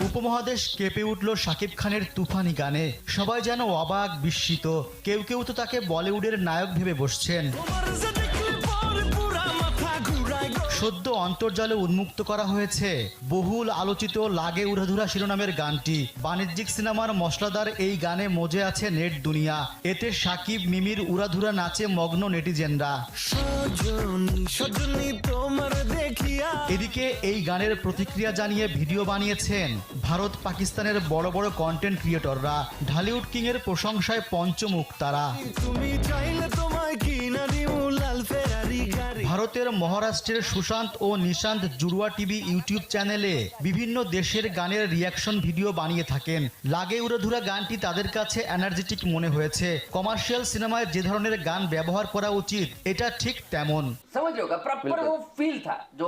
উপমহাদেশ কেঁপে উঠল শাকিব খানের তুফানি গানে। সবাই যেন অবাক বিস্মিত, কেউ কেউ তো তাকে বলিউডের নায়ক ভেবে বসছেন। সদ্য অন্তর্জালে উন্মুক্ত করা হয়েছে বহুল আলোচিত লাগে উড়াধুরা শিরোনামের গানটি। বাণিজ্যিক সিনেমার মশলাদার এই গানে মজে আছে নেট দুনিয়া। এতে শাকিব মিমির উড়াধুরা নাচে মগ্ন নেটিজেনরা। এদিকে এই গানের প্রতিক্রিয়া জানিয়ে ভিডিও বানিয়েছেন ভারত পাকিস্তানের বড় বড় কন্টেন্ট ক্রিয়েটররা। ঢালিউড কিং এর প্রশংসায় পঞ্চমুখ তারা। ভারতের মহারাষ্ট্রের সুশান্ত ও নিশান্ত জুড়ওয়া টিভি ইউটিউব চ্যানেলে বিভিন্ন দেশের গানের রিয়াকশন ভিডিও বানিয়ে থাকেন। লাগে উড়াধুরা গানটি তাদের কাছে এনার্জেটিক মনে হয়েছে। কমার্শিয়াল সিনেমায় যে ধরনের গান ব্যবহার করা উচিত এটা ঠিক তেমন। समझ रहे होगा प्रॉपर वो फील था जो